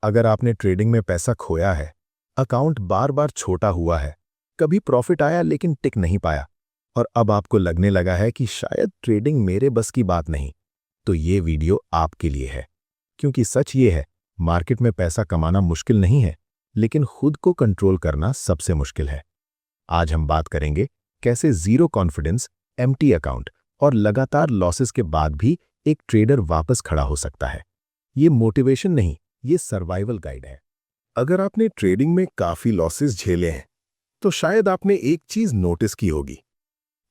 अगर आपने ट्रेडिंग में पैसा खोया है, अकाउंट बार बार छोटा हुआ है, कभी प्रॉफिट आया लेकिन टिक नहीं पाया, और अब आपको लगने लगा है कि शायद ट्रेडिंग मेरे बस की बात नहीं, तो ये वीडियो आपके लिए है। क्योंकि सच ये है, मार्केट में पैसा कमाना मुश्किल नहीं है, लेकिन खुद को कंट्रोल करना सबसे मुश्किल है। आज हम बात करेंगे कैसे जीरो कॉन्फिडेंस, एम्प्टी अकाउंट और लगातार लॉसेस के बाद भी एक ट्रेडर वापस खड़ा हो सकता है। ये मोटिवेशन नहीं, ये सर्वाइवल गाइड है। अगर आपने ट्रेडिंग में काफी लॉसेस झेले हैं, तो शायद आपने एक चीज नोटिस की होगी।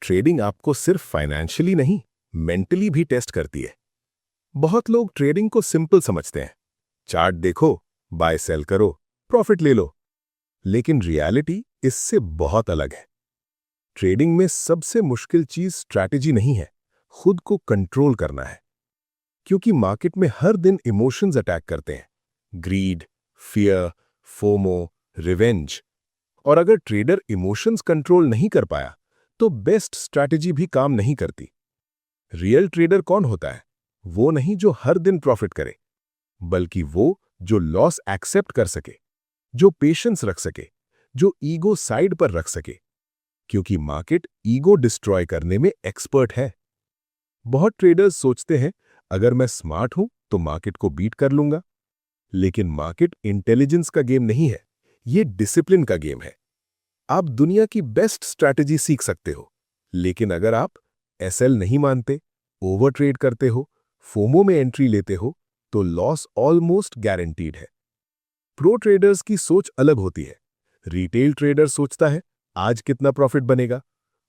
ट्रेडिंग आपको सिर्फ फाइनेंशियली नहीं, मेंटली भी टेस्ट करती है। बहुत लोग ट्रेडिंग को सिंपल समझते हैं, चार्ट देखो, बाय सेल करो, प्रॉफिट ले लो। लेकिन रियलिटी इससे बहुत अलग है। ट्रेडिंग में सबसे मुश्किल चीज स्ट्रैटेजी नहीं है, खुद को कंट्रोल करना है। क्योंकि मार्केट में हर दिन इमोशंस अटैक करते हैं, ग्रीड, फियर, फोमो, रिवेंज। और अगर ट्रेडर इमोशंस कंट्रोल नहीं कर पाया, तो बेस्ट स्ट्रैटेजी भी काम नहीं करती। रियल ट्रेडर कौन होता है? वो नहीं जो हर दिन प्रॉफिट करे, बल्कि वो जो लॉस एक्सेप्ट कर सके, जो पेशेंस रख सके, जो ईगो साइड पर रख सके। क्योंकि मार्केट ईगो डिस्ट्रॉय करने में एक्सपर्ट है। बहुत ट्रेडर्स सोचते हैं, अगर मैं स्मार्ट हूं तो मार्केट को बीट कर लूंगा। लेकिन मार्केट इंटेलिजेंस का गेम नहीं है, ये डिसिप्लिन का गेम है। आप दुनिया की बेस्ट स्ट्रैटेजी सीख सकते हो, लेकिन अगर आप एसएल नहीं मानते, ओवर ट्रेड करते हो, फोमो में एंट्री लेते हो, तो लॉस ऑलमोस्ट गारंटीड है। प्रो ट्रेडर्स की सोच अलग होती है। रिटेल ट्रेडर सोचता है, आज कितना प्रॉफिट बनेगा।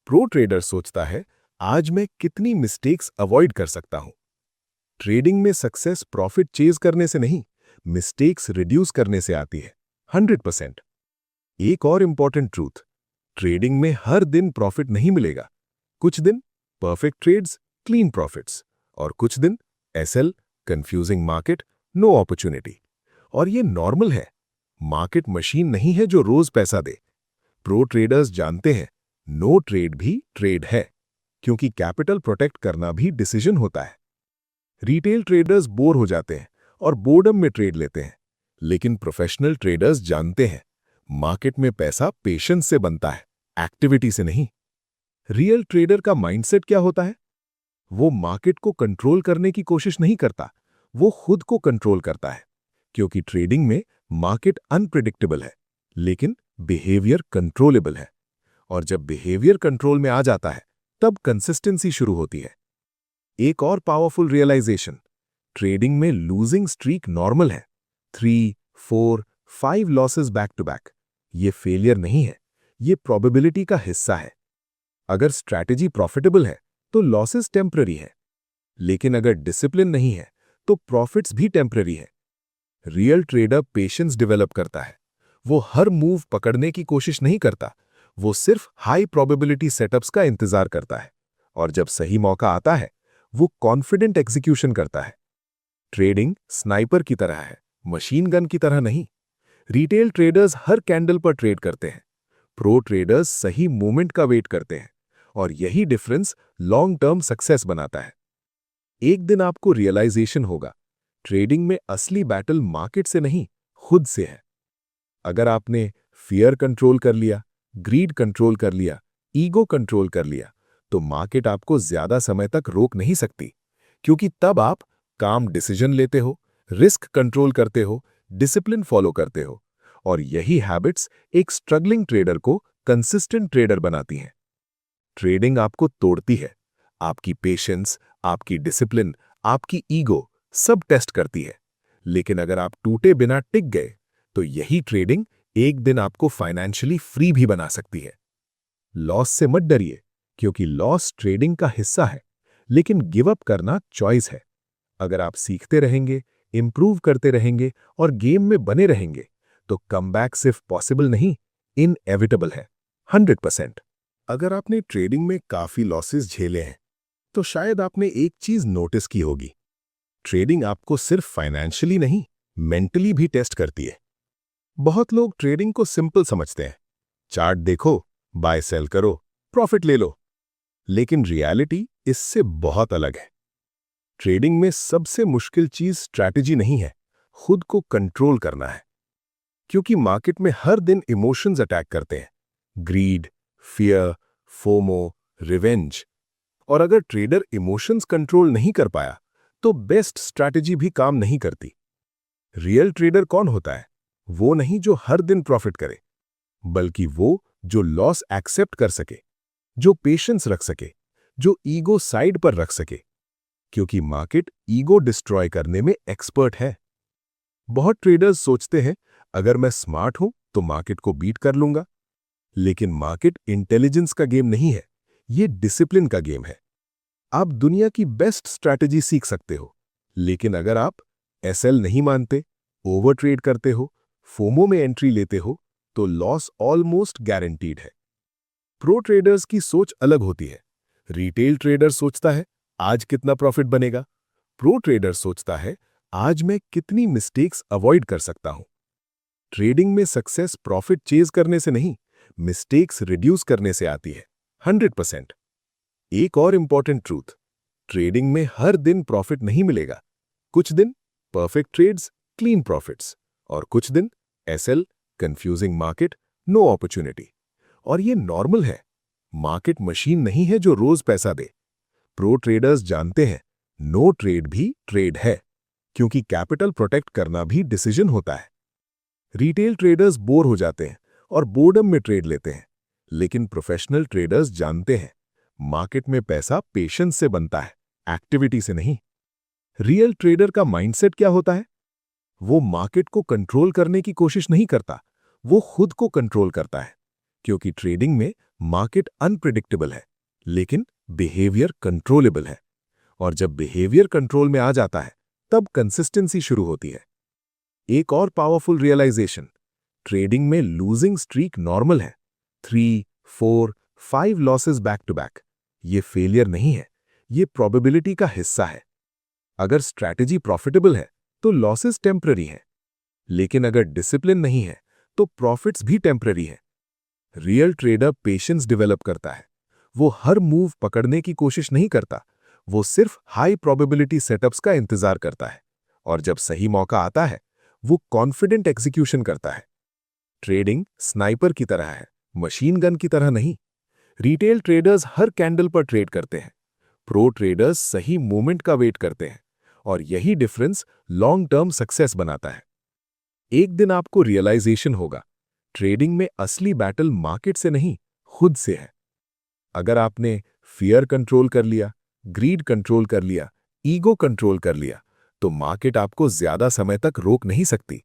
प्रो ट्रेडर सोचता है, आज मैं कितनी मिस्टेक्स अवॉइड कर सकता हूं। ट्रेडिंग में सक्सेस प्रॉफिट चेज करने से नहीं, मिस्टेक्स रिड्यूस करने से आती है, 100%। एक और इंपॉर्टेंट ट्रूथ, ट्रेडिंग में हर दिन प्रॉफिट नहीं मिलेगा। कुछ दिन परफेक्ट ट्रेड्स, क्लीन प्रॉफिट्स, और कुछ दिन SL, confusing market, no opportunity. और ये नॉर्मल है। मार्केट मशीन नहीं है जो रोज पैसा दे। प्रो ट्रेडर्स जानते हैं, नो ट्रेड भी ट्रेड है, क्योंकि कैपिटल प्रोटेक्ट करना भी डिसीजन होता है। रिटेल ट्रेडर्स बोर हो जाते हैं और बोर्डम में ट्रेड लेते हैं, लेकिन प्रोफेशनल ट्रेडर्स जानते हैं, मार्केट में पैसा पेशेंस से बनता है, एक्टिविटी से नहीं। रियल ट्रेडर का माइंडसेट क्या होता है? वो मार्केट को कंट्रोल करने की कोशिश नहीं करता, वो खुद को कंट्रोल करता है। क्योंकि ट्रेडिंग में मार्केट अनप्रिडिक्टेबल है, लेकिन बिहेवियर कंट्रोलेबल है। और जब बिहेवियर कंट्रोल में आ जाता है, तब कंसिस्टेंसी शुरू होती है। एक और पावरफुल रियलाइजेशन, ट्रेडिंग में लूजिंग स्ट्रीक नॉर्मल है। 3, 4, 5 लॉसेस बैक टू बैक। ये फेलियर नहीं है, ये प्रोबेबिलिटी का हिस्सा है। अगर स्ट्रैटेजी प्रॉफिटेबल है, तो लॉसेस टेम्पररी है। लेकिन अगर डिसिप्लिन नहीं है, तो प्रॉफिट्स भी टेम्पररी है। रियल ट्रेडर पेशेंस डेवलप करता है। वो हर मूव पकड़ने की कोशिश नहीं करता, वो सिर्फ हाई प्रोबेबिलिटी सेटअप्स का इंतजार करता है। और जब सही मौका आता है, वो कॉन्फिडेंट एग्जीक्यूशन करता है। ट्रेडिंग स्नाइपर की तरह है, मशीन गन की तरह नहीं। रिटेल ट्रेडर्स हर कैंडल पर ट्रेड करते हैं, प्रो ट्रेडर्स सही मूवमेंट का वेट करते हैं। और यही डिफरेंस लॉन्ग टर्म सक्सेस बनाता है। एक दिन आपको रियलाइजेशन होगा, ट्रेडिंग में असली बैटल मार्केट से नहीं, खुद से है। अगर आपने फियर कंट्रोल कर लिया, ग्रीड कंट्रोल कर लिया, ईगो कंट्रोल कर लिया, तो मार्केट आपको ज्यादा समय तक रोक नहीं सकती। क्योंकि तब आप काम डिसीजन लेते हो, रिस्क कंट्रोल करते हो, डिसिप्लिन फॉलो करते हो। और यही हैबिट्स एक स्ट्रगलिंग ट्रेडर को कंसिस्टेंट ट्रेडर बनाती हैं। ट्रेडिंग आपको तोड़ती है, आपकी पेशेंस, आपकी डिसिप्लिन, आपकी ईगो सब टेस्ट करती है। लेकिन अगर आप टूटे बिना टिक गए, तो यही ट्रेडिंग एक दिन आपको फाइनेंशियली फ्री भी बना सकती है। लॉस से मत डरिए, क्योंकि लॉस ट्रेडिंग का हिस्सा है, लेकिन गिव अप करना चॉइस है। अगर आप सीखते रहेंगे, इंप्रूव करते रहेंगे और गेम में बने रहेंगे, तो कमबैक सिर्फ पॉसिबल नहीं, इनएविटेबल है, 100%। अगर आपने ट्रेडिंग में काफी लॉसेस झेले हैं, तो शायद आपने एक चीज नोटिस की होगी। ट्रेडिंग आपको सिर्फ फाइनेंशियली नहीं, मेंटली भी टेस्ट करती है। बहुत लोग ट्रेडिंग को सिंपल समझते हैं, चार्ट देखो, बाय सेल करो, प्रॉफिट ले लो। लेकिन रियलिटी इससे बहुत अलग है। ट्रेडिंग में सबसे मुश्किल चीज स्ट्रैटेजी नहीं है, खुद को कंट्रोल करना है। क्योंकि मार्केट में हर दिन इमोशंस अटैक करते हैं, ग्रीड, फियर, फोमो, रिवेंज। और अगर ट्रेडर इमोशंस कंट्रोल नहीं कर पाया तो बेस्ट स्ट्रैटेजी भी काम नहीं करती। रियल ट्रेडर कौन होता है? वो नहीं जो हर दिन प्रॉफिट करे, बल्कि वो जो लॉस एक्सेप्ट कर सके, जो पेशेंस रख सके, जो ईगो साइड पर रख सके। क्योंकि मार्केट ईगो डिस्ट्रॉय करने में एक्सपर्ट है। बहुत ट्रेडर्स सोचते हैं अगर मैं स्मार्ट हूं तो मार्केट को बीट कर लूंगा। लेकिन मार्केट इंटेलिजेंस का गेम नहीं है, ये डिसिप्लिन का गेम है। आप दुनिया की बेस्ट स्ट्रैटेजी सीख सकते हो, लेकिन अगर आप एसएल नहीं मानते, ओवर ट्रेड करते हो, फोमो में एंट्री लेते हो, तो लॉस ऑलमोस्ट गारंटीड है। प्रो ट्रेडर्स की सोच अलग होती है। रिटेल ट्रेडर सोचता है आज कितना प्रॉफिट बनेगा। प्रो ट्रेडर सोचता है आज मैं कितनी मिस्टेक्स अवॉइड कर सकता हूं। ट्रेडिंग में सक्सेस प्रॉफिट चेज करने से नहीं, मिस्टेक्स रिड्यूस करने से आती है, 100%। एक और इंपॉर्टेंट ट्रूथ, ट्रेडिंग में हर दिन प्रॉफिट नहीं मिलेगा। कुछ दिन परफेक्ट ट्रेड्स, क्लीन प्रॉफिट्स, और कुछ दिन SL, confusing market, no opportunity. और ये नॉर्मल है। मार्केट मशीन नहीं है जो रोज पैसा दे। प्रो ट्रेडर्स जानते हैं नो ट्रेड भी ट्रेड है, क्योंकि कैपिटल प्रोटेक्ट करना भी डिसीजन होता है। रिटेल ट्रेडर्स बोर हो जाते हैं और बोर्डम में ट्रेड लेते हैं, लेकिन प्रोफेशनल ट्रेडर्स जानते हैं मार्केट में पैसा पेशेंस से बनता है, एक्टिविटी से नहीं। रियल ट्रेडर का माइंडसेट क्या होता है? वो मार्केट को कंट्रोल करने की कोशिश नहीं करता, वो खुद को कंट्रोल करता है। क्योंकि ट्रेडिंग में मार्केट अनप्रिडिक्टेबल है, लेकिन बिहेवियर कंट्रोलेबल है। और जब बिहेवियर कंट्रोल में आ जाता है, तब कंसिस्टेंसी शुरू होती है। एक और पावरफुल रियलाइजेशन, ट्रेडिंग में लूजिंग स्ट्रीक नॉर्मल है। 3, 4, 5 लॉसेस बैक टू बैक। ये फेलियर नहीं है, ये प्रोबेबिलिटी का हिस्सा है। अगर स्ट्रैटेजी प्रॉफिटेबल है तो लॉसेस टेम्पररी हैं, लेकिन अगर डिसिप्लिन नहीं है तो प्रॉफिट्स भी टेम्पररी है। रियल ट्रेडर पेशेंस डेवलप करता है। वो हर मूव पकड़ने की कोशिश नहीं करता, वो सिर्फ हाई प्रोबेबिलिटी सेटअप्स का इंतजार करता है। और जब सही मौका आता है, वो कॉन्फिडेंट एग्जीक्यूशन करता है। ट्रेडिंग स्नाइपर की तरह है, मशीन गन की तरह नहीं। रिटेल ट्रेडर्स हर कैंडल पर ट्रेड करते हैं, प्रो ट्रेडर्स सही मोमेंट का वेट करते हैं। और यही डिफरेंस लॉन्ग टर्म सक्सेस बनाता है। एक दिन आपको रियलाइजेशन होगा, ट्रेडिंग में असली बैटल मार्केट से नहीं, खुद से है। अगर आपने फियर कंट्रोल कर लिया, ग्रीड कंट्रोल कर लिया, ईगो कंट्रोल कर लिया, तो मार्केट आपको ज्यादा समय तक रोक नहीं सकती।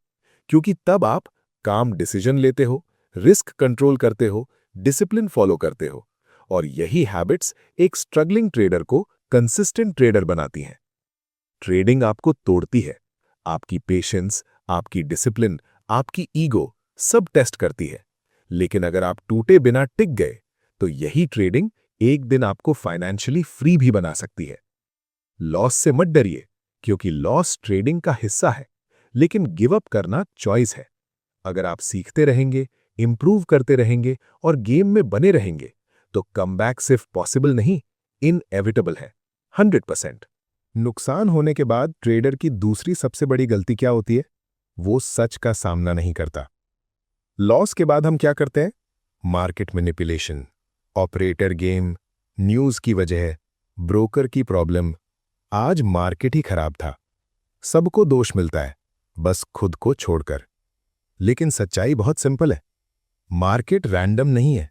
क्योंकि तब आप काम डिसीजन लेते हो, रिस्क कंट्रोल करते हो, डिसिप्लिन फॉलो करते हो। और यही हैबिट्स एक स्ट्रगलिंग ट्रेडर को कंसिस्टेंट ट्रेडर बनाती हैं। ट्रेडिंग आपको तोड़ती है, आपकी पेशेंस, आपकी डिसिप्लिन, आपकी ईगो सब टेस्ट करती है। लेकिन अगर आप टूटे बिना टिक गए, तो यही ट्रेडिंग एक दिन आपको फाइनेंशियली फ्री भी बना सकती है। लॉस से मत डरिए, क्योंकि लॉस ट्रेडिंग का हिस्सा है, लेकिन गिव अप करना चॉइस है। अगर आप सीखते रहेंगे, इंप्रूव करते रहेंगे और गेम में बने रहेंगे, तो कमबैक सिर्फ पॉसिबल नहीं, इनएविटेबल है, 100%। नुकसान होने के बाद ट्रेडर की दूसरी सबसे बड़ी गलती क्या होती है? वो सच का सामना नहीं करता। लॉस के बाद हम क्या करते हैं? Market manipulation, operator game, news की वजह, ब्रोकर की प्रॉब्लम। आज मार्केट ही खराब था, सबको दोष मिलता है, बस खुद को छोड़कर। लेकिन सच्चाई बहुत सिंपल है, मार्केट रैंडम नहीं है,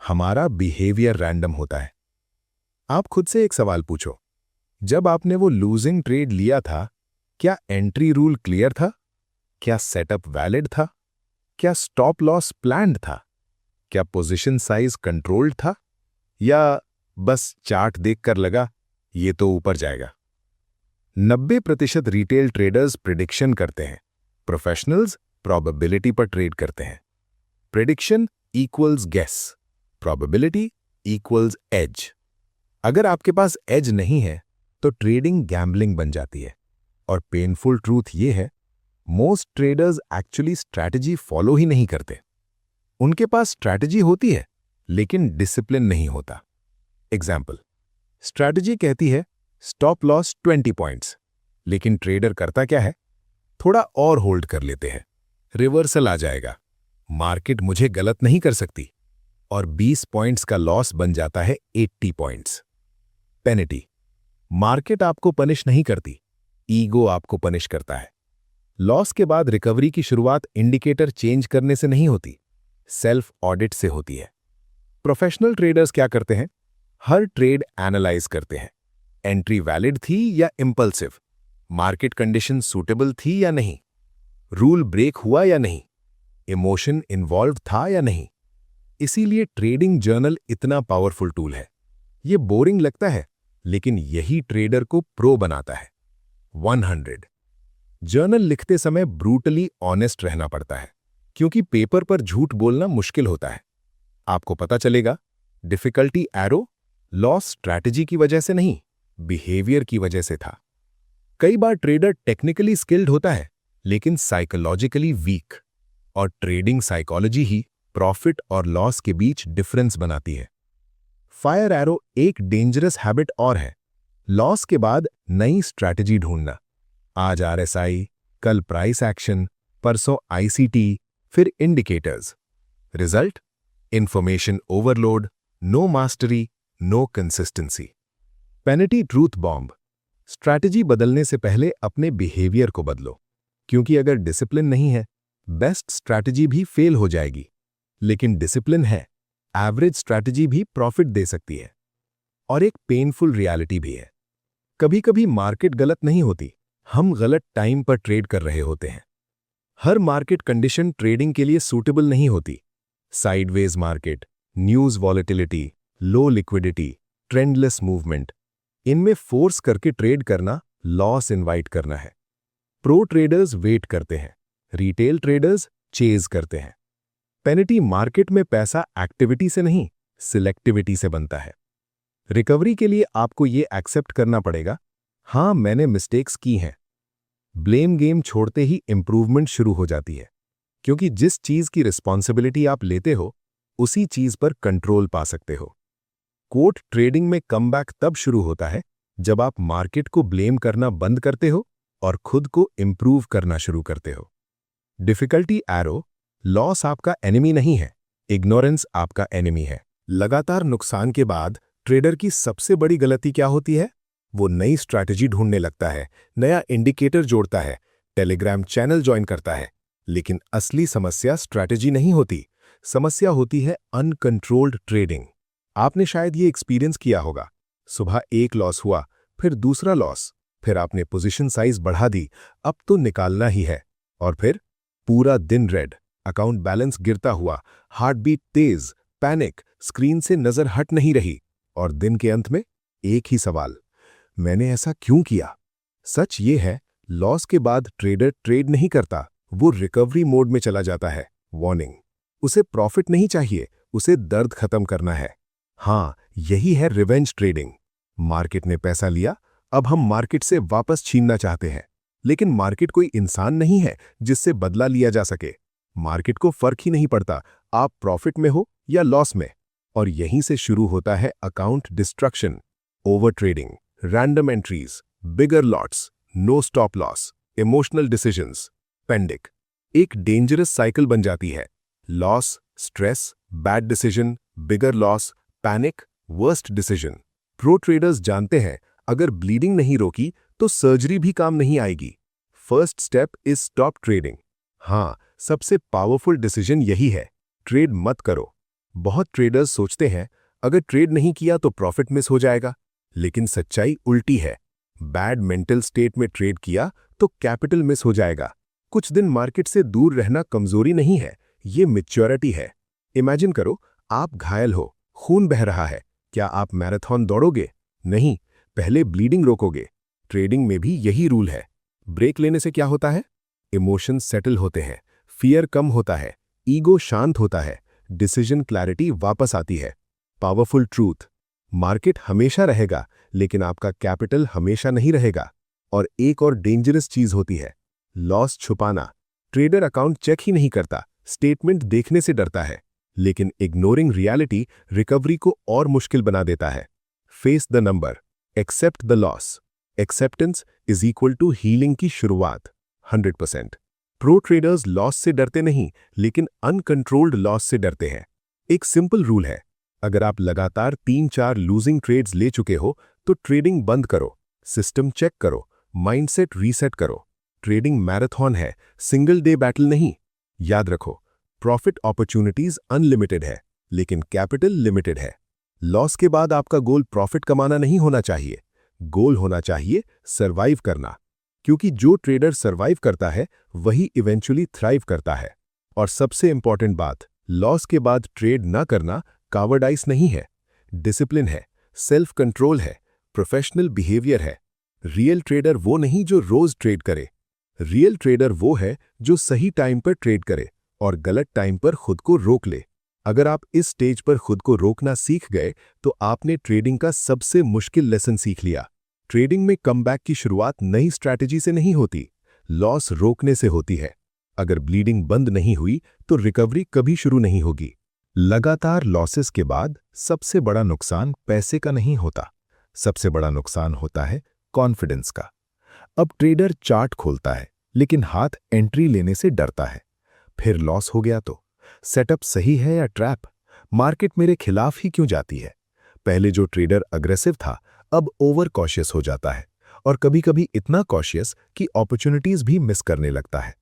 हमारा बिहेवियर रैंडम होता है। आप खुद से एक सवाल पूछो, जब आपने वो लूजिंग ट्रेड लिया था, क्या एंट्री रूल क्लियर था? क्या सेटअप वैलिड था? क्या स्टॉप लॉस प्लान्ड था? क्या पोजीशन साइज कंट्रोल्ड था? या बस चार्ट देखकर लगा ये तो ऊपर जाएगा? 90% रिटेल ट्रेडर्स प्रिडिक्शन करते हैं, प्रोफेशनल्स प्रोबेबिलिटी पर ट्रेड करते हैं। Prediction equals guess, probability equals edge. अगर आपके पास एज नहीं है तो ट्रेडिंग गैम्बलिंग बन जाती है। और पेनफुल ट्रूथ ये है, most traders actually strategy follow ही नहीं करते। उनके पास स्ट्रैटेजी होती है, लेकिन डिसिप्लिन नहीं होता। एग्जाम्पल, स्ट्रैटेजी कहती है स्टॉप लॉस 20 पॉइंट्स, लेकिन ट्रेडर करता क्या है? थोड़ा और होल्ड कर लेते हैं, रिवर्सल आ जाएगा, मार्केट मुझे गलत नहीं कर सकती, और 20 पॉइंट्स का लॉस बन जाता है 80 पॉइंट्स। पेनल्टी। मार्केट आपको पनिश नहीं करती, ईगो आपको पनिश करता है। लॉस के बाद रिकवरी की शुरुआत इंडिकेटर चेंज करने से नहीं होती, सेल्फ ऑडिट से होती है। प्रोफेशनल ट्रेडर्स क्या करते हैं? हर ट्रेड एनालाइज करते हैं। एंट्री वैलिड थी या इंपल्सिव, मार्केट कंडीशन सूटेबल थी या नहीं, रूल ब्रेक हुआ या नहीं, इमोशन इन्वॉल्व था या नहीं। इसीलिए ट्रेडिंग जर्नल इतना पावरफुल टूल है। ये बोरिंग लगता है, लेकिन यही ट्रेडर को प्रो बनाता है। 100 जर्नल लिखते समय ब्रूटली ऑनेस्ट रहना पड़ता है, क्योंकि पेपर पर झूठ बोलना मुश्किल होता है। आपको पता चलेगा, डिफिकल्टी एरो लॉस स्ट्रैटेजी की वजह से नहीं, बिहेवियर की वजह से था। कई बार ट्रेडर टेक्निकली स्किल्ड होता है, लेकिन साइकोलॉजिकली वीक, और ट्रेडिंग साइकोलॉजी ही प्रॉफिट और लॉस के बीच डिफरेंस बनाती है। फायर एरो एक डेंजरस हैबिट और है, लॉस के बाद नई स्ट्रैटेजी ढूंढना। आज आरएसआई, कल प्राइस एक्शन, परसों आईसीटी, फिर indicators. Result? Information overload, no mastery, no consistency. Penalty truth bomb. Strategy बदलने से पहले अपने बिहेवियर को बदलो, क्योंकि अगर डिसिप्लिन नहीं है, बेस्ट स्ट्रैटेजी भी फेल हो जाएगी। लेकिन डिसिप्लिन है, एवरेज स्ट्रैटेजी भी प्रॉफिट दे सकती है। और एक पेनफुल रियलिटी भी है, कभी कभी मार्केट गलत नहीं होती, हम गलत टाइम पर ट्रेड कर रहे होते हैं। हर मार्केट कंडीशन ट्रेडिंग के लिए सूटेबल नहीं होती। साइडवेज मार्केट, न्यूज वॉलेटिलिटी, लो लिक्विडिटी, ट्रेंडलेस मूवमेंट, इनमें फोर्स करके ट्रेड करना लॉस इनवाइट करना है। प्रो ट्रेडर्स वेट करते हैं, रिटेल ट्रेडर्स चेज करते हैं। पेनल्टी मार्केट में पैसा एक्टिविटी से नहीं, सिलेक्टिविटी से बनता है। रिकवरी के लिए आपको ये एक्सेप्ट करना पड़ेगा, हाँ मैंने मिस्टेक्स की हैं। ब्लेम गेम छोड़ते ही इंप्रूवमेंट शुरू हो जाती है, क्योंकि जिस चीज की रिस्पॉन्सिबिलिटी आप लेते हो, उसी चीज पर कंट्रोल पा सकते हो। कोट ट्रेडिंग में कमबैक तब शुरू होता है जब आप मार्केट को ब्लेम करना बंद करते हो और खुद को इंप्रूव करना शुरू करते हो। डिफिकल्टी एरो, लॉस आपका एनिमी नहीं है, इग्नोरेंस आपका एनिमी है। लगातार नुकसान के बाद ट्रेडर की सबसे बड़ी गलती क्या होती है? वो नई स्ट्रैटेजी ढूंढने लगता है, नया इंडिकेटर जोड़ता है, टेलीग्राम चैनल ज्वाइन करता है। लेकिन असली समस्या स्ट्रैटेजी नहीं होती, समस्या होती है अनकंट्रोल्ड ट्रेडिंग। आपने शायद ये एक्सपीरियंस किया होगा, सुबह एक लॉस हुआ, फिर दूसरा लॉस, फिर आपने पोजीशन साइज बढ़ा दी, अब तो निकालना ही है, और फिर पूरा दिन रेड, अकाउंट बैलेंस गिरता हुआ, हार्ट बीट तेज, पैनिक, स्क्रीन से नजर हट नहीं रही, और दिन के अंत में एक ही सवाल, मैंने ऐसा क्यों किया? सच ये है, लॉस के बाद ट्रेडर ट्रेड नहीं करता, वो रिकवरी मोड में चला जाता है। वार्निंग, उसे प्रॉफिट नहीं चाहिए, उसे दर्द खत्म करना है। हाँ, यही है रिवेंज ट्रेडिंग। मार्केट ने पैसा लिया, अब हम मार्केट से वापस छीनना चाहते हैं। लेकिन मार्केट कोई इंसान नहीं है जिससे बदला लिया जा सके। मार्केट को फर्क ही नहीं पड़ता आप प्रॉफिट में हो या लॉस में। और यहीं से शुरू होता है account destruction, over trading, random entries, bigger lots, no stop loss, emotional decisions, panic. एक डेंजरस साइकिल बन जाती है। Loss, stress, bad decision, bigger loss, panic, worst decision. Pro traders जानते हैं, अगर ब्लीडिंग नहीं रोकी तो सर्जरी भी काम नहीं आएगी। First step is stop trading. हाँ, सबसे पावरफुल डिसीजन यही है, ट्रेड मत करो। बहुत ट्रेडर्स सोचते हैं अगर ट्रेड नहीं किया तो प्रॉफिट मिस हो जाएगा, लेकिन सच्चाई उल्टी है। बैड मेंटल स्टेट में ट्रेड किया तो कैपिटल मिस हो जाएगा। कुछ दिन मार्केट से दूर रहना कमजोरी नहीं है, ये मैच्योरिटी है। इमेजिन करो, आप घायल हो, खून बह रहा है, क्या आप मैराथन दौड़ोगे? नहीं, पहले ब्लीडिंग रोकोगे। ट्रेडिंग में भी यही रूल है। ब्रेक लेने से क्या होता है? इमोशंस सेटल होते हैं, फियर कम होता है, ईगो शांत होता है, डिसीजन क्लैरिटी वापस आती है। पावरफुल ट्रूथ, मार्केट हमेशा रहेगा, लेकिन आपका कैपिटल हमेशा नहीं रहेगा। और एक और डेंजरस चीज होती है, लॉस छुपाना। ट्रेडर अकाउंट चेक ही नहीं करता, स्टेटमेंट देखने से डरता है, लेकिन इग्नोरिंग रियलिटी रिकवरी को और मुश्किल बना देता है। Face the number, accept the loss. Acceptance is equal to healing की शुरुआत। 100%। प्रो ट्रेडर्स लॉस से डरते नहीं, लेकिन अनकंट्रोल्ड लॉस से डरते हैं। एक सिंपल रूल है, अगर आप लगातार 3-4 लूजिंग ट्रेड्स ले चुके हो तो ट्रेडिंग बंद करो, सिस्टम चेक करो, माइंडसेट रीसेट करो। ट्रेडिंग मैराथन है, सिंगल डे बैटल नहीं। याद रखो, प्रॉफिट अपॉर्चुनिटीज अनलिमिटेड है, लेकिन कैपिटल लिमिटेड है। लॉस के बाद आपका गोल प्रॉफिट कमाना नहीं होना चाहिए, गोल होना चाहिए सर्वाइव करना, क्योंकि जो ट्रेडर सर्वाइव करता है वही इवेंचुअली थ्राइव करता है। और सबसे इंपॉर्टेंट बात, लॉस के बाद ट्रेड ना करना कावर्डाइस नहीं है, डिसिप्लिन है, सेल्फ कंट्रोल है, प्रोफेशनल बिहेवियर है। रियल ट्रेडर वो नहीं जो रोज ट्रेड करे, रियल ट्रेडर वो है जो सही टाइम पर ट्रेड करे और गलत टाइम पर खुद को रोक ले। अगर आप इस स्टेज पर खुद को रोकना सीख गए तो आपने ट्रेडिंग का सबसे मुश्किल लेसन सीख लिया। ट्रेडिंग में कमबैक की शुरुआत नई स्ट्रैटेजी से नहीं होती, लॉस रोकने से होती है। अगर ब्लीडिंग बंद नहीं हुई तो रिकवरी कभी शुरू नहीं होगी। लगातार लॉसेस के बाद सबसे बड़ा नुकसान पैसे का नहीं होता, सबसे बड़ा नुकसान होता है कॉन्फिडेंस का। अब ट्रेडर चार्ट खोलता है लेकिन हाथ एंट्री लेने से डरता है। फिर लॉस हो गया तो सेटअप सही है या ट्रैप? मार्केट मेरे खिलाफ ही क्यों जाती है? पहले जो ट्रेडर अग्रेसिव था अब ओवर कॉशियस हो जाता है, और कभी-कभी इतना कॉशियस कि अपॉर्चुनिटीज भी मिस करने लगता है।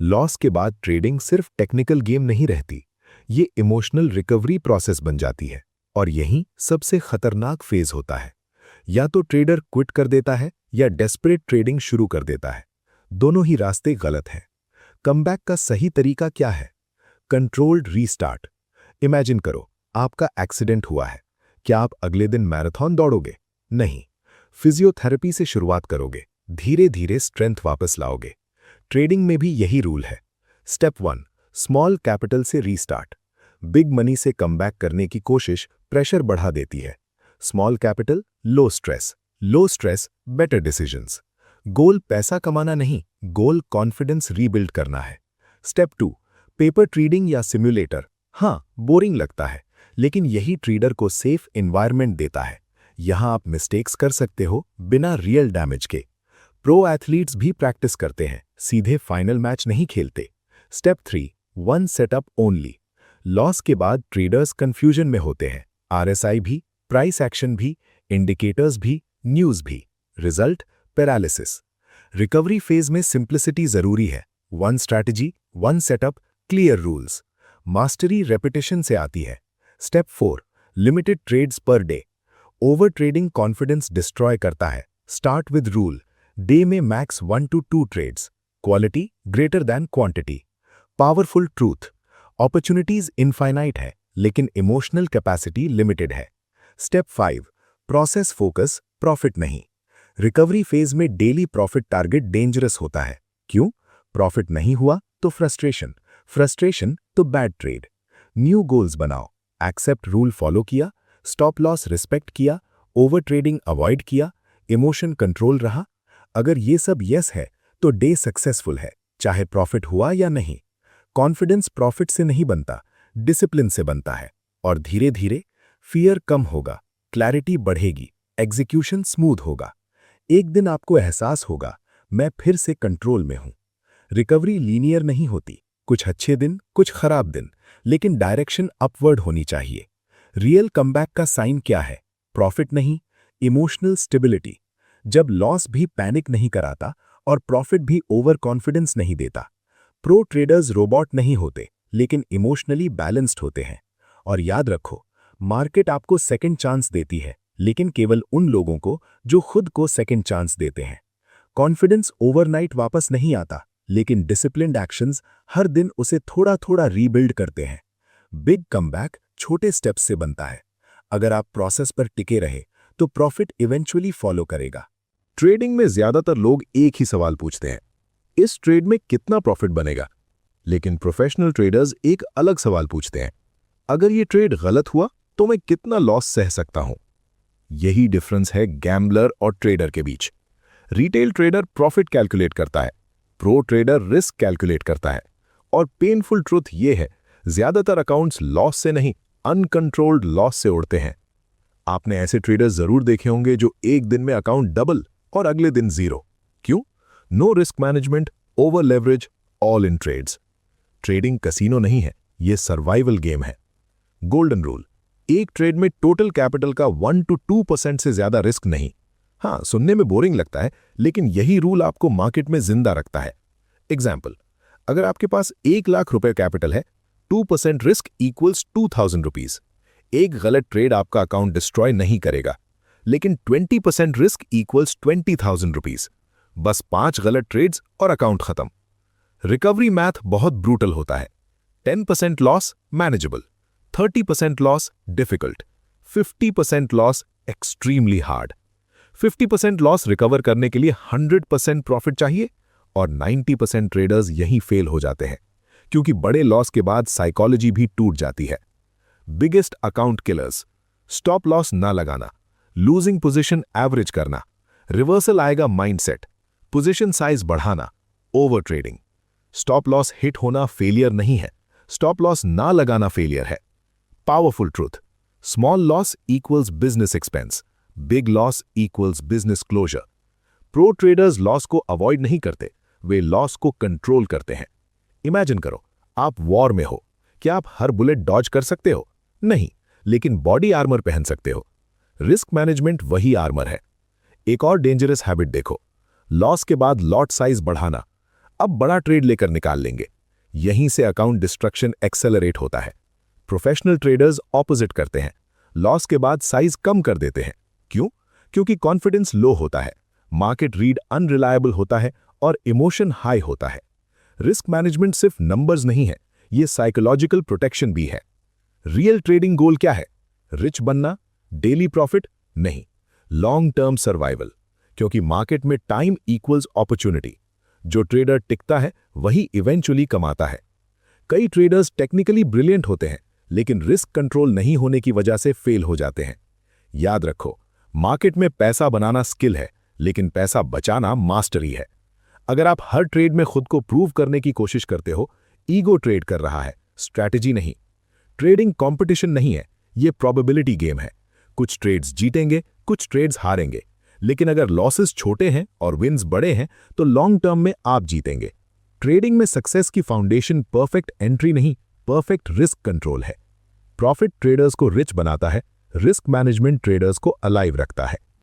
लॉस के बाद ट्रेडिंग सिर्फ टेक्निकल गेम नहीं रहती, ये इमोशनल रिकवरी प्रोसेस बन जाती है। और यही सबसे खतरनाक फेज होता है। या तो ट्रेडर क्विट कर देता है या डेस्परेट ट्रेडिंग शुरू कर देता है। दोनों ही रास्ते गलत हैं। कमबैक का सही तरीका क्या है? Controlled restart. इमेजिन करो, आपका एक्सीडेंट हुआ है। क्या आप अगले दिन मैराथन दौड़ोगे? नहीं। फिजियोथेरेपी से शुरुआत करोगे, धीरे धीरे स्ट्रेंथ वापस लाओगे। ट्रेडिंग में भी यही रूल है। स्टेप 1, स्मॉल कैपिटल से रीस्टार्ट। बिग मनी से कमबैक करने की कोशिश प्रेशर बढ़ा देती है। स्मॉल कैपिटल, लो स्ट्रेस, बेटर डिसीजंस। गोल पैसा कमाना नहीं, गोल कॉन्फिडेंस रीबिल्ड करना है। स्टेप 2, पेपर ट्रेडिंग या सिम्युलेटर। हाँ, बोरिंग लगता है, लेकिन यही ट्रेडर को सेफ एनवायरनमेंट देता है। यहां आप मिस्टेक्स कर सकते हो बिना रियल डैमेज के। प्रो एथलीट्स भी प्रैक्टिस करते हैं, सीधे फाइनल मैच नहीं खेलते। Step 3, one setup only. Loss के बाद ट्रेडर्स कंफ्यूजन में होते हैं, आरएसआई भी, प्राइस एक्शन भी, इंडिकेटर्स भी, न्यूज भी। Result, paralysis. रिकवरी फेज में सिंप्लिसिटी जरूरी है। One strategy, one setup, clear rules. Mastery repetition से आती है। Step 4, limited trades per day. Over trading confidence destroy करता है। स्टार्ट विद रूल, डे में max 1 to 2 trades, quality greater than quantity. Powerful truth, opportunities infinite है लेकिन emotional capacity limited है। Step 5, process focus, profit नहीं। Recovery phase में daily profit target dangerous होता है। क्यों? प्रॉफिट नहीं हुआ तो फ्रस्ट्रेशन तो बैड ट्रेड। न्यू गोल्स बनाओ, एक्सेप्ट रूल फॉलो किया, स्टॉप लॉस रिस्पेक्ट किया, ओवर ट्रेडिंग अवॉइड किया, इमोशन कंट्रोल रहा। अगर ये सब यस है तो डे सक्सेसफुल है, चाहे प्रॉफिट हुआ या नहीं। कॉन्फिडेंस प्रॉफिट से नहीं बनता, डिसिप्लिन से बनता है। और धीरे धीरे फियर कम होगा, क्लैरिटी बढ़ेगी, एग्जीक्यूशन स्मूथ होगा। एक दिन आपको एहसास होगा, मैं फिर से कंट्रोल में हूं। रिकवरी लीनियर नहीं होती, कुछ अच्छे दिन, कुछ खराब दिन, लेकिन डायरेक्शन अपवर्ड होनी चाहिए। रियल कमबैक का साइन क्या है? प्रॉफिट नहीं, इमोशनल स्टेबिलिटी। जब लॉस भी पैनिक नहीं कराता और प्रॉफिट भी ओवर कॉन्फिडेंस नहीं देता। प्रो ट्रेडर्स रोबोट नहीं होते, लेकिन इमोशनली बैलेंस्ड होते हैं। और याद रखो, मार्केट आपको सेकंड चांस देती है, लेकिन केवल उन लोगों को जो खुद को सेकंड चांस देते हैं। कॉन्फिडेंस ओवरनाइट वापस नहीं आता, लेकिन डिसिप्लिन्ड एक्शंस हर दिन उसे थोड़ा थोड़ा रीबिल्ड करते हैं। बिग कमबैक छोटे स्टेप्स से बनता है। अगर आप प्रोसेस पर टिके रहे तो प्रॉफिट इवेंचुअली फॉलो करेगा। ट्रेडिंग में ज्यादातर लोग एक ही सवाल पूछते हैं, इस ट्रेड में कितना प्रॉफिट बनेगा? लेकिन प्रोफेशनल ट्रेडर्स एक अलग सवाल पूछते हैं, अगर ये ट्रेड गलत हुआ तो मैं कितना लॉस सह सकता हूं? यही डिफरेंस है गैम्बलर और ट्रेडर के बीच। रिटेल ट्रेडर प्रॉफिट कैलकुलेट करता है, प्रो ट्रेडर रिस्क कैलकुलेट करता है। और पेनफुल ट्रुथ ये है, ज्यादातर अकाउंट्स लॉस से नहीं, अनकंट्रोल्ड लॉस से उड़ते हैं। आपने ऐसे ट्रेडर्स जरूर देखे होंगे जो एक दिन में अकाउंट डबल और अगले दिन जीरो। क्यों? No risk management, over leverage, all in trades. Trading casino नहीं है, ये सर्वाइवल गेम है। गोल्डन रूल, एक ट्रेड में टोटल कैपिटल का 1 to 2% से ज्यादा रिस्क नहीं। हाँ, सुनने में बोरिंग लगता है, लेकिन यही रूल आपको मार्केट में जिंदा रखता है। एग्जाम्पल, अगर आपके पास 1 लाख रुपए कैपिटल है, 2% रिस्क इक्वल्स 2000 रुपीज। एक गलत ट्रेड आपका अकाउंट डिस्ट्रॉय नहीं करेगा, लेकिन 20% रिस्क इक्वल्स 20,000 रुपीज। बस 5 गलत ट्रेड्स और अकाउंट खत्म। रिकवरी मैथ बहुत ब्रूटल होता है। 10% loss manageable, 30% loss difficult, 50% loss extremely hard. 50% loss recover करने के लिए 100% प्रॉफिट चाहिए, और 90% ट्रेडर्स यहीं फेल हो जाते हैं, क्योंकि बड़े लॉस के बाद साइकोलॉजी भी टूट जाती है। Biggest account killers, stop loss ना लगाना, लूजिंग पोजीशन एवरेज करना, रिवर्सल आएगा माइंडसेट, पोजीशन साइज बढ़ाना, over trading. Stop loss hit होना फेलियर नहीं है, स्टॉप लॉस ना लगाना फेलियर है। Powerful truth, small loss equals business expense, big loss equals business closure. Pro traders loss को अवॉइड नहीं करते, वे लॉस को कंट्रोल करते हैं। इमेजिन करो, आप वॉर में हो। क्या आप हर बुलेट डॉज कर सकते हो? नहीं, लेकिन बॉडी आर्मर पहन सकते हो। रिस्क मैनेजमेंट वही आर्मर है। एक और डेंजरस हैबिट देखो, लॉस के बाद लॉट साइज बढ़ाना। अब बड़ा ट्रेड लेकर निकाल लेंगे। यहीं से अकाउंट डिस्ट्रक्शन एक्सेलरेट होता है। प्रोफेशनल ट्रेडर्स ऑपोजिट करते हैं, लॉस के बाद साइज कम कर देते हैं। क्यों? क्योंकि कॉन्फिडेंस लो होता है, मार्केट रीड अनरिलायबल होता है और इमोशन हाई होता है। रिस्क मैनेजमेंट सिर्फ नंबर्स नहीं है, ये साइकोलॉजिकल प्रोटेक्शन भी है। रियल ट्रेडिंग गोल क्या है? रिच बनना, डेली प्रॉफिट नहीं, लॉन्ग टर्म सर्वाइवल। क्योंकि मार्केट में टाइम इक्वल्स अपॉर्चुनिटी। जो ट्रेडर टिकता है वही इवेंचुअली कमाता है। कई ट्रेडर्स टेक्निकली ब्रिलियंट होते हैं, लेकिन रिस्क कंट्रोल नहीं होने की वजह से फेल हो जाते हैं। याद रखो, मार्केट में पैसा बनाना स्किल है, लेकिन पैसा बचाना मास्टरी है। अगर आप हर ट्रेड में खुद को प्रूव करने की कोशिश करते हो, ईगो ट्रेड कर रहा है, स्ट्रैटेजी नहीं। ट्रेडिंग कंपटीशन नहीं है, ये प्रोबेबिलिटी गेम है। कुछ ट्रेड्स जीतेंगे, कुछ ट्रेड्स हारेंगे, लेकिन अगर लॉसेस छोटे हैं और विन्स बड़े हैं तो लॉन्ग टर्म में आप जीतेंगे। ट्रेडिंग में सक्सेस की फाउंडेशन परफेक्ट एंट्री नहीं, परफेक्ट रिस्क कंट्रोल है। प्रॉफिट ट्रेडर्स को रिच बनाता है, रिस्क मैनेजमेंट ट्रेडर्स को अलाइव रखता है।